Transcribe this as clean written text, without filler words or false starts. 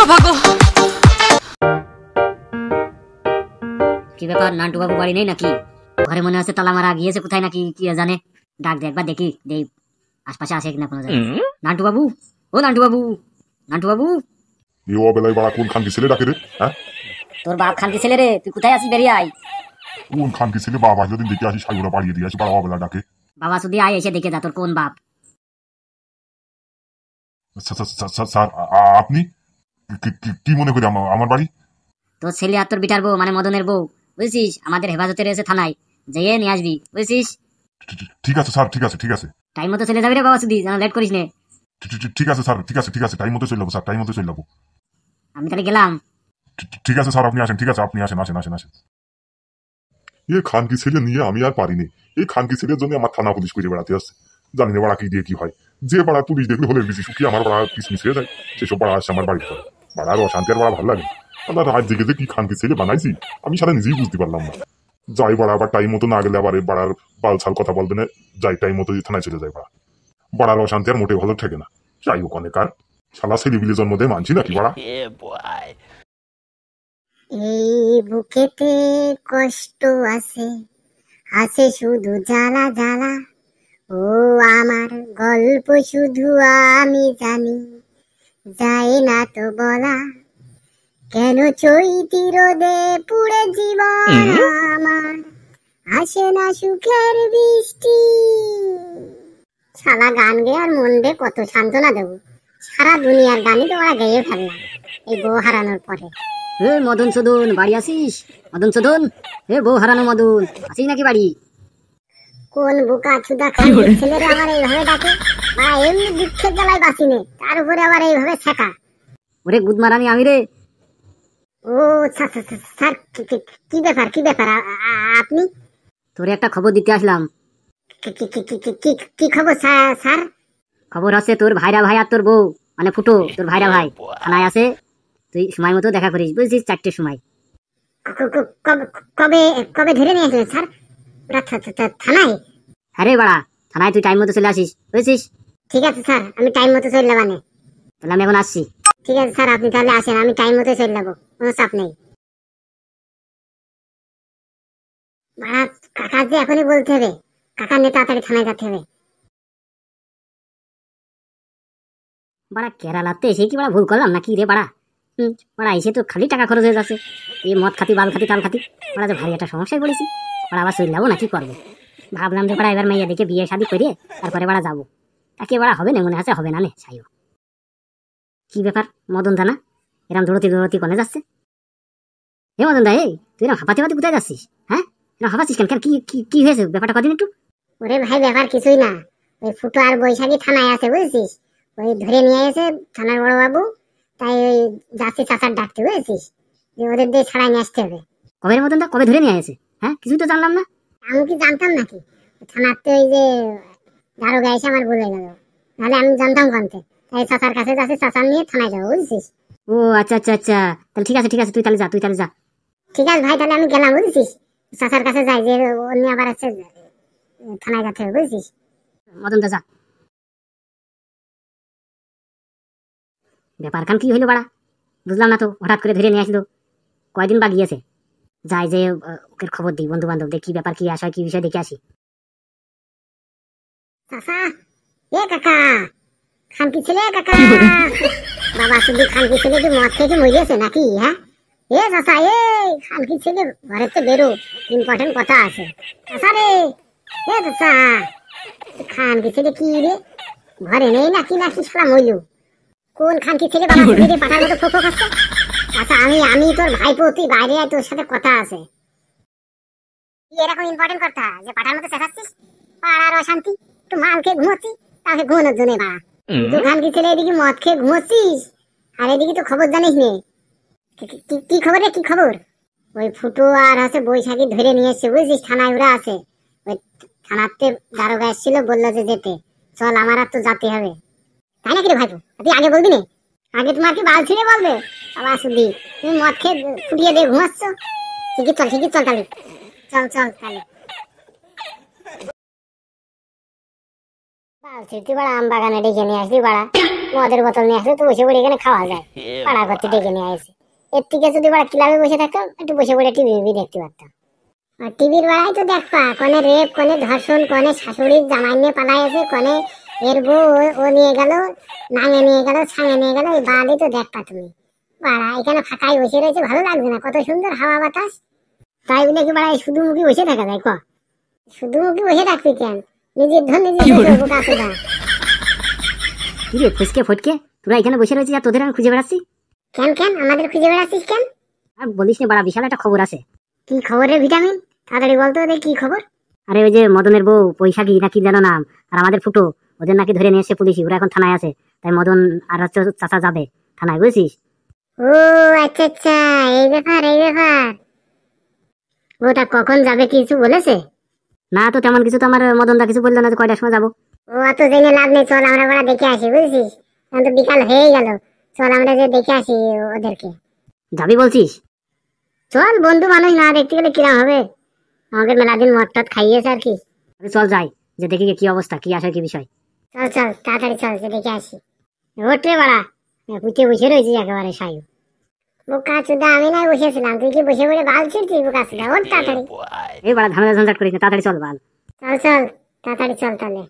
বাবা গো। কি ব্যাপার, নান্টু বাবু বাড়ি নেই নাকি? ঘরে মনে হচ্ছে তালা মারা, গিয়েছে কোথায় নাকি কি জানে। ডাক দে একবার, দেখি দেই আশপাশে আসে কিনা কোনো জায়গায়। নান্টু বাবু, ও নান্টু বাবু, নান্টু বাবু। এই অবেলায় বাড়া কোন খানকি ছেলে ডাকে রে? হ্যাঁ, তোর বাপ খানকি ছেলে রে, তুই কোথায় আছিস? বেরিয়ে আয়। কোন খানকি ছেলে? বাবা যদি দেখে আসি সাইগুলো বাড়িয়ে দিয়ে আসি, বাড়া অবেলা ডাকে। বাবা শুধু আয়, এসে দেখে যা তোর কোন বাপ। স্যার আপনি কি মনে করি আমার বাড়ি? তোর ছেলে আর তোর বিটার বউ, মানে মদনের বউ, বুঝছিস? আমাদের হেফাজতে রয়েছে থানায়, যেয়ে নিয়ে আসবি, বুঝছিস? ঠিক আছে স্যার, ঠিক আছে ঠিক আছে। টাইম মতো চলে যাবি রে বাবা, শুধু যেন লেট করিস নে। ঠিক আছে স্যার, ঠিক আছে ঠিক আছে, টাইম মতো চলে যাবো স্যার, টাইম মতো চলে যাবো। আমি তাহলে গেলাম। ঠিক আছে স্যার, আপনি আসেন। ঠিক আছে, আপনি আসেন আসেন আসেন আসেন। এই খানকি ছেলে নিয়ে আমি আর পারিনি। এই খানকি ছেলের জন্য আমার থানা পুলিশ করে বেড়াতে আসছে। জানি না বাড়া কি দিয়ে কি হয়। যে বাড়া পুলিশ দেখলে হলে বেশি সুখী, আমার বাড়া কিসমিস হয়ে যায়। সেসব বাড়া আসছে আমার বাড়িতে। বাড়ার অশান্তি আর বাড়া ভালো লাগে। আমার রাত জেগে যে কি খানকি ছেলে বানাইছি, আমি সারা নিজেই বুঝতে পারলাম না। যাই বাড়া, আবার টাইম মতো না গেলে আবার বাড়ার বাল ছাল কথা বলবে না। যাই টাইম মতো থানায় চলে যায় বাড়া। বাড়ার অশান্তি আর মোটে ভালো থাকে না। যাই হোক, অনেকার শালা ছেলেবিলে জন্ম দেয় মানছি নাকি বাড়া। এই বুকেতে কষ্ট আছে, আছে শুধু জ্বালা জ্বালা। ও আমার গল্প শুধু আমি জানি, যায় না তো বলা। কেন চৈতি রোদে পুড়ে জীবন আমার, আসে না সুখের বৃষ্টি। শালা গান গেয়ে আর মন দিয়ে কত সান্ত্বনা দেবো। সারা দুনিয়ার গানই তো ওরা গেয়ে ফেললাম এই বউ হারানোর পরে। হে মদন চোদন, বাড়ি আসিস? মদন চোদন, হে বউ হারানো মদন, আসিস নাকি বাড়ি? কোন বোকা চুদা খানকি ছেলেরা আবার এইভাবে ডাকে? বা এমনি দুঃখের জ্বালায় বাঁচিনে, তার উপরে আবার এইভাবে শেখা। ওরে গুদমারানি আমি রে। ও স্যার, কি ব্যাপার কি ব্যাপার? আপনি? তোরে একটা খবর দিতে আসলাম। কি খবর স্যার? খবর হচ্ছে তোর ভাইরা ভাই আর তোর বউ, মানে ফুটো তোর ভাইরা ভাই থানায় আছে। তুই সময় মতো দেখা করিস, বুঝছিস? 4টের সময়। কবে কবে ধরে নিয়ে আসলেন স্যার? ওরা থানায়? হ্যাঁ রে বাড়া, থানায় তুই টাইম মতো চলে আসিস, বুঝছিস? ঠিক আছে স্যার, আমি টাইম মতো চলে যাবানে। তাহলে আমি এখন আসছি। ঠিক আছে স্যার, আপনি তাহলে আসেন, আমি টাইম মতো চলে যাবো, কোনো চাপ নেই। বাড়া, কাকা যে এখনই বলতে হবে, কাকা নিয়ে তাড়াতাড়ি থানায় যেতে হবে। বাড়া কেরালাতে এসে কি বাড়া ভুল করলাম নাকি রে বাড়া? বাড়া এসে তো খালি টাকা খরচ হয়ে যাচ্ছে। এই মদ খাতি, বাল খাতি, তাল খাতি, বাড়া যে ভারী একটা সমস্যায় পড়েছি। বাড়া আবার চলে যাবো না, কি করবো? ভাবলাম যে বাড়া এবার মেয়ে দেখে বিয়ে শাদি করে তারপরে বাড়া যাবো। তাকে বাড়া হবে না, মনে আছে হবে না নে ছাইও। কি ব্যাপার মদন দানা, এরম দৌড়তি দৌড়তি কনে যাচ্ছে? হে মদন দা, এই তুই এরম হাঁপাতে হাঁপাতে কোথায় যাচ্ছিস? হ্যাঁ, এরম হাঁপাচ্ছিস কেন? কি কি হয়েছে ব্যাপারটা কদিন একটু? ওরে ভাই, ব্যাপার কিছুই না। ওই ফুটো আর বৈশাখী থানায় আছে, বুঝেছিস? ওই ধরে নিয়ে এসে থানার বড় বাবু, তাই ওই যাচ্ছি চাচার ডাকতে, বুঝেছিস? যে ওদের দিয়ে ছাড়াই নিয়ে আসতে হবে। কবে মদন দা, কবে ধরে নিয়ে এসে? হ্যাঁ, কিছুই তো জানলাম না। আমি কি জানতাম নাকি? থানাতে ওই যে দারোগা এসে আমার বলে গেল, নাহলে আমি জানতাম কানতে। তাই চাচার কাছে যাচ্ছি, চাচার নিয়ে থানায় যাবো, বুঝেছিস? ও আচ্ছা আচ্ছা আচ্ছা, তাহলে ঠিক আছে ঠিক আছে, তুই তাহলে যা, তুই তাহলে যা। ঠিক আছে ভাই, তাহলে আমি গেলাম, বুঝেছিস? চাচার কাছে যাই, যে অন্য আবার আছে থানায় যেতে হবে, বুঝেছিস? মদন দা যা। ব্যাপার খান কি হইলো বাড়া, বুঝলাম না তো। হঠাৎ করে ধরে নিয়ে আসলো, কয়দিন বা গিয়েছে? যাই যে ওকে খবর দিই, বন্ধু বান্ধব দেখি ব্যাপার কি আসা, কি বিষয় দেখে আসি। চাচা, এ কাকা, খানকি ছেলে কাকা। বাবা শুধু খানকি ছেলে কি মদ খেয়ে মরিয়েছে নাকি? হ্যাঁ, এ চাচা, এ খানকি ছেলে ঘরের তো বেরো, ইম্পর্টেন্ট কথা আছে। চাচা রে, এ চাচা, খানকি ছেলে কি রে ঘরে নেই নাকি? নাকি সারা মইলু? কোন খানকি ছেলে বাবা ছেলে পাঠার মতো ফোফো খাচ্ছে? আচ্ছা, আমি তোর ভাইপো, তুই বাইরে আয়, তোর সাথে কথা আছে। কি এরকম ইম্পর্টেন্ট কথা যে পাঠার মতো চেঁচাচ্ছিস? পাড়ার অশান্তি, একটু মাল খেয়ে ঘুমোচ্ছি, তাকে ঘুমানোর জন্য বাড়া। তুই খানকি ছেলে এদিকে মদ খেয়ে ঘুমোচ্ছিস, আর এদিকে তো খবর জানিস নে। কি খবর রে, কি খবর? ওই ফুটো আর আছে বৈশাখী ধরে নিয়ে এসছে, বুঝছিস? থানায় ওরা আছে। ওই থানাতে দারোগা এসেছিল, বললো যে যেতে, চল আমার আর তো যেতে হবে। তাই নাকি রে ভাইপো? তুই আগে বলবি না? আগে তোমার কি বাল ছিঁড়ে বলবে? বাবা শুধু তুমি মদ খেয়ে ফুটিয়ে দিয়ে ঘুমাচ্ছ। ঠিকই চল, ঠিকই চল তাহলে, চল চল তাহলে। বাল ছিঁড়তে বাড়া আম বাগানে ডেকে নিয়ে আসবি বাড়া। মদের বোতল নিয়ে আসলে তো বসে পড়ে এখানে খাওয়া যায়, পাড়া করতে ডেকে নিয়ে আসে। এর থেকে যদি বাড়া ক্লাবে বসে থাকতাম, একটু বসে পড়ে টিভি দেখতে পারতাম। আর টিভির বেড়ায় তো দেখবা কনে রেপ, কনে ধর্ষণ, কনে শাশুড়ির জামাই নিয়ে পালাই আছে, কনে এর বউ ও নিয়ে গেল, নাঙে নিয়ে গেল, ছাঙে নিয়ে গেল, এই বাড়ি তো দেখবা তুমি। বাড়া এখানে ফাঁকায় বসে রয়েছে, ভালো লাগছে না? কত সুন্দর হাওয়া বাতাস। তাই বলে কি বাড়া শুধু মুখে বসে থাকা যায়? শুধু মুখে বসে থাকবি কেন? নিজের ধন নিজে বোকা সুদা। কি রে ফুসকে ফটকে, তোরা এখানে বসে রয়েছিস আর তোদের আমি খুঁজে বেড়াচ্ছি। কেন আমাদের খুঁজে বেড়াচ্ছিস কেন? আর বলিস না বাড়া, বিশাল একটা খবর আছে। কি খবর রে ভিটামিন? তাড়াতাড়ি বলতো ওদের কি খবর। আরে ওই যে মদনের বউ বৈশাখী নাকি যেন নাম, আর আমাদের ফুটো, ওদের নাকি ধরে নিয়ে এসে পুলিশ, ওরা এখন থানায় আছে। তাই মদন আর হচ্ছে চাচা যাবে থানায়, বুঝছিস? ও আচ্ছা আচ্ছা, এই ব্যাপার। ওটা কখন যাবে কিছু বলেছে? না তো তেমন কিছু তো আমার মদন দা কিছু বললো না যে কয়টার সময় যাবো। ও অত জেনে লাভ নেই, চল আমরা বড় দেখে আসি, বুঝছিস? এখন তো বিকাল হয়ে গেল, চল আমরা যে দেখে আসি ওদেরকে। যাবি বলছিস? চল, বন্ধু মানুষ না দেখতে গেলে কিরম হবে? আমাকে মেলা দিন মদ টদ খাইয়েছে আর কি। আরে চল যাই, যে দেখি কি অবস্থা, কি আসে কি বিষয়। চল তাড়াতাড়ি চল, যে দেখে আসি। ওঠে বাড়া, পুঁতে বসে রয়েছি একেবারে সায়ু। বোকা চুদা, আমি নাই বসেছিলাম, তুই কি বসে বলে বাল ছিড়ছিস? বোকা চুদা ওঠ তাড়াতাড়ি। এই বাড়া ঝামেলা ঝঞ্ঝাট করিস না, তাড়াতাড়ি চল বাল। চল তাড়াতাড়ি চল তাহলে।